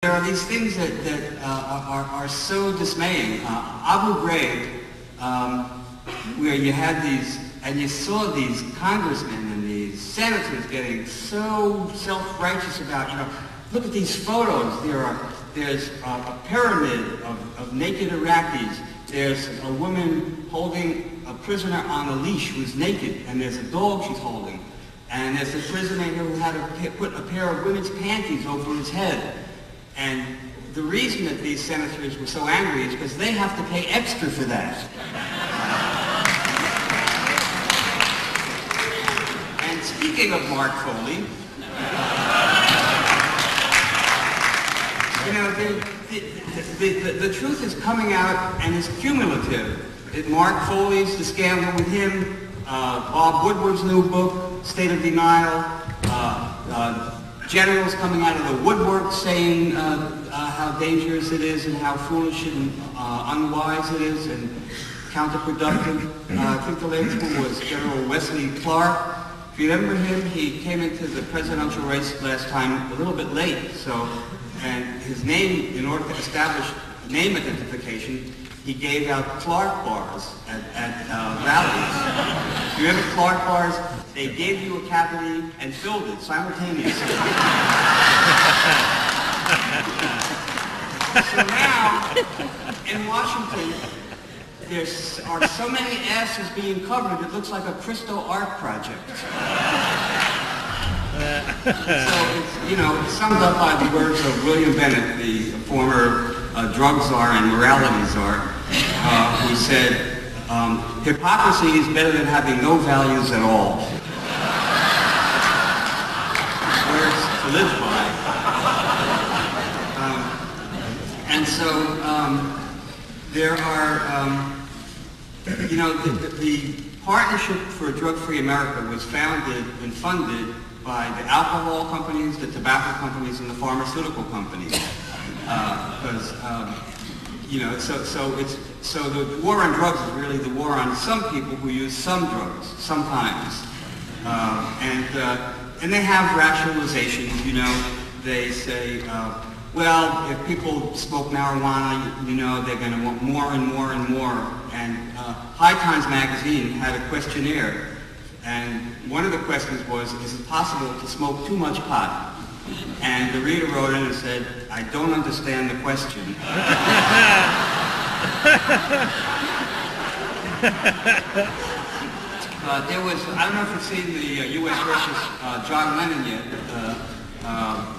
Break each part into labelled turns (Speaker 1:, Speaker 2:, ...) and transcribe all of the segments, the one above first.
Speaker 1: There are these things that are so dismaying. Abu Ghraib, where you had these, and you saw these congressmen and these senators getting so self-righteous about, look at these photos. There's a pyramid of naked Iraqis. There's a woman holding a prisoner on a leash who's naked, and there's a dog she's holding. And there's a prisoner who had to put a pair of women's panties over his head. And the reason that these senators were so angry is because they have to pay extra for that. And speaking of Mark Foley, the truth is coming out and is cumulative. Mark Foley's, the scandal with him, Bob Woodward's new book, State of Denial, generals coming out of the woodwork saying how dangerous it is and how foolish and unwise it is and counterproductive. I think the latest one was General Wesley Clark. If you remember him, he came into the presidential race last time a little bit late. And his name, in order to establish name identification, he gave out Clark bars at rallies. Do you remember Clark bars? They gave you a cavity and filled it simultaneously. So now, in Washington, there are so many asses being covered, it looks like a Christo art project. So it's summed up by the words of William Bennett, the former drug czar and morality czar, who said, hypocrisy is better than having no values at all. Words to live by. And so there are, the Partnership for a Drug-Free America was founded and funded by the alcohol companies, the tobacco companies, and the pharmaceutical companies. So the war on drugs is really the war on some people who use some drugs, sometimes. And they have rationalizations, they say, well, if people smoke marijuana, they're going to want more and more and more. And High Times magazine had a questionnaire, and one of the questions was, is it possible to smoke too much pot? And the reader wrote in and said, I don't understand the question. There was, I don't know if you've seen the U.S. versus John Lennon yet.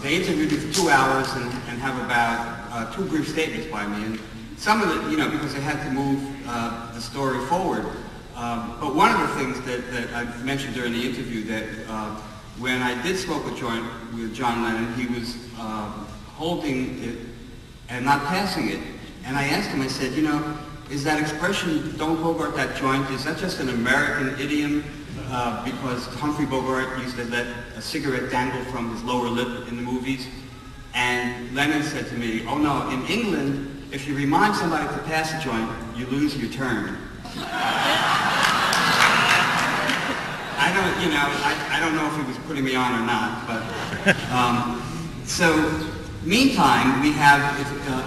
Speaker 1: They interviewed me for 2 hours and have about 2 brief statements by me. And some of it, because they had to move the story forward. But one of the things that I mentioned during the interview that when I did smoke a joint with John Lennon, he was holding it and not passing it. And I asked him, I said, is that expression, don't bogart that joint, is that just an American idiom? Because Humphrey Bogart used to let a cigarette dangle from his lower lip in the movies. And Lennon said to me, oh no, in England, if you remind somebody to pass a joint, you lose your turn. I don't know if he was putting me on or not, but so meantime, we have,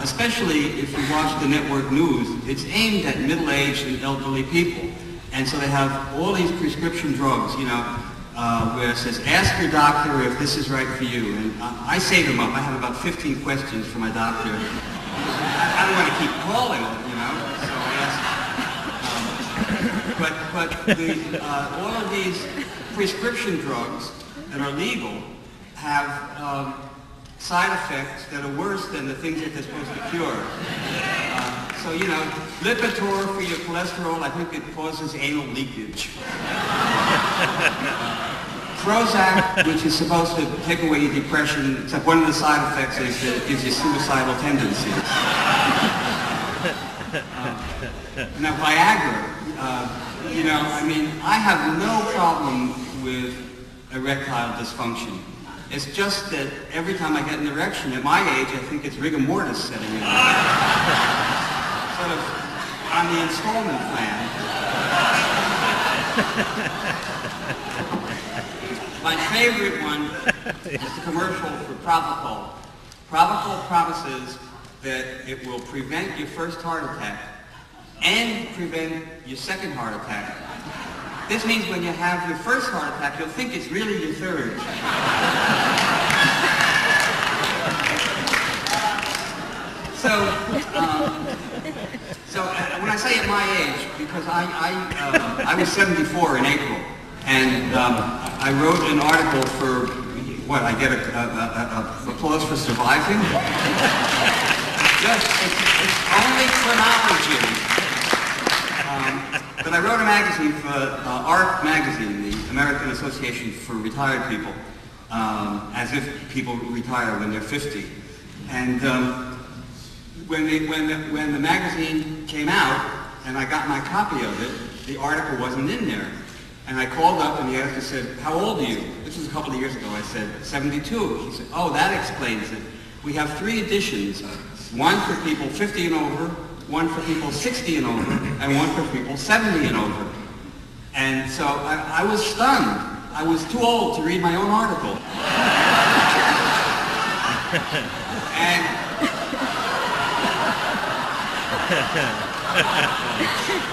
Speaker 1: especially if you watch the network news, it's aimed at middle-aged and elderly people. And so they have all these prescription drugs, where it says, ask your doctor if this is right for you. And I save them up. I have about 15 questions for my doctor. I don't want to keep calling, so I ask. All of these prescription drugs that are legal have side effects that are worse than the things that they're supposed to cure. Lipitor for your cholesterol, I think it causes anal leakage. Prozac, which is supposed to take away your depression, except one of the side effects is that it gives you suicidal tendencies. Now, Viagra, I have no problem with erectile dysfunction. It's just that every time I get an erection, at my age, I think it's rigor mortis setting in. Sort of on the installment plan. My favorite one is the commercial for Propofol. Propofol promises that it will prevent your first heart attack and prevent your second heart attack. This means when you have your first heart attack, you'll think it's really your third. So when I say at my age, because I was 74 in April, and I wrote an article for, what, I get applause for surviving? It's only chronology. But I wrote a magazine for ARC magazine, the American Association for Retired People, as if people retire when they're 50. And when the magazine came out and I got my copy of it, the article wasn't in there. And I called up and the editor said, "How old are you?" This was a couple of years ago. I said, 72. He said, "Oh, that explains it. We have 3 editions, one for people 50 and over, one for people 60 and over, and one for people 70 and over." And so I was stunned. I was too old to read my own article.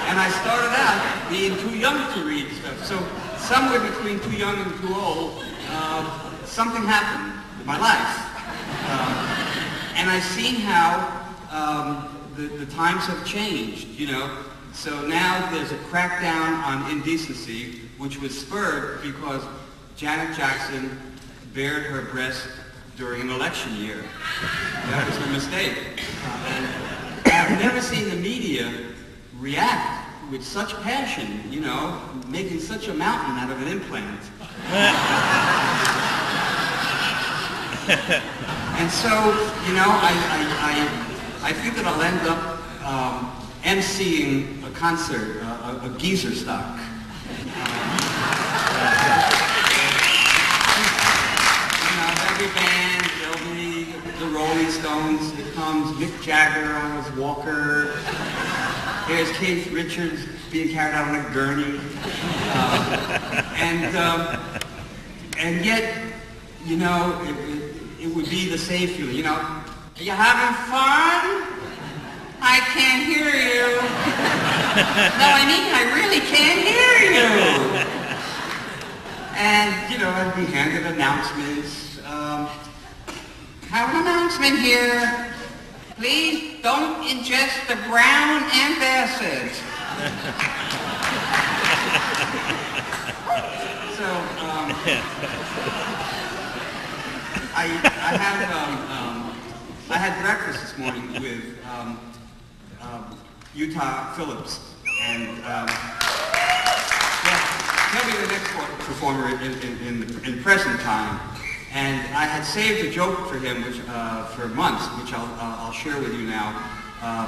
Speaker 1: And I started out being too young to read stuff. So somewhere between too young and too old, something happened in my life. And I've seen how the times have changed, you know. So now there's a crackdown on indecency, which was spurred because Janet Jackson bared her breast during an election year. That was her mistake. And I've never seen the media react with such passion, you know, making such a mountain out of an implant. And so, you know, I think that I'll end up emceeing a concert, a geezer stock. You know, every band, there'll be the Rolling Stones, here comes Mick Jagger on his walker, there's Keith Richards being carried out on a gurney, and yet, you know, it would be the same feeling, you know. Are you having fun? I can't hear you. No, I mean, I really can't hear you. And, you know, I'd be handed announcements. Have an announcement here. Please don't ingest the brown antacid. So, I had breakfast this morning with Utah Phillips, and he'll be the next performer in present time. And I had saved a joke for him, which for months, which I'll share with you now,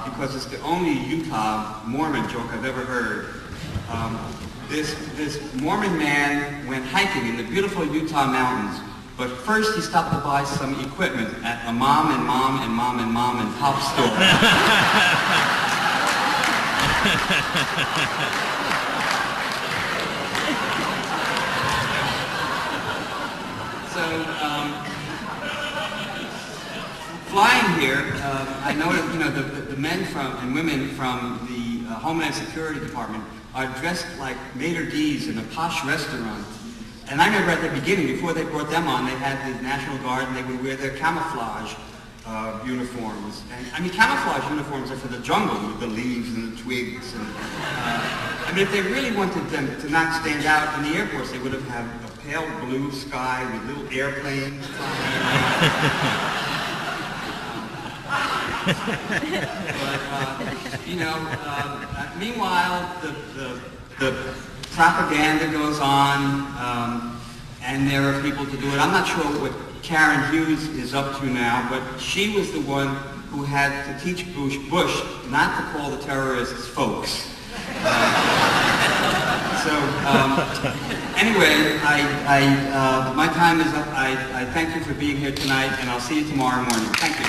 Speaker 1: because it's the only Utah Mormon joke I've ever heard. This Mormon man went hiking in the beautiful Utah mountains. But first he stopped to buy some equipment at a mom and pop store. So, flying here, I noticed, you know, the men and women from the Homeland Security Department are dressed like maitre d's in a posh restaurant. And I remember at the beginning, before they brought them on, they had the National Guard and they would wear their camouflage uniforms. And I mean, camouflage uniforms are for the jungle with the leaves and the twigs. And, I mean, if they really wanted them to not stand out in the airports, they would have had a pale blue sky with little airplanes flying around. But, you know, meanwhile, the propaganda goes on, and there are people to do it. I'm not sure what Karen Hughes is up to now, but she was the one who had to teach Bush not to call the terrorists folks. Anyway, my time is up. I thank you for being here tonight, and I'll see you tomorrow morning. Thank you.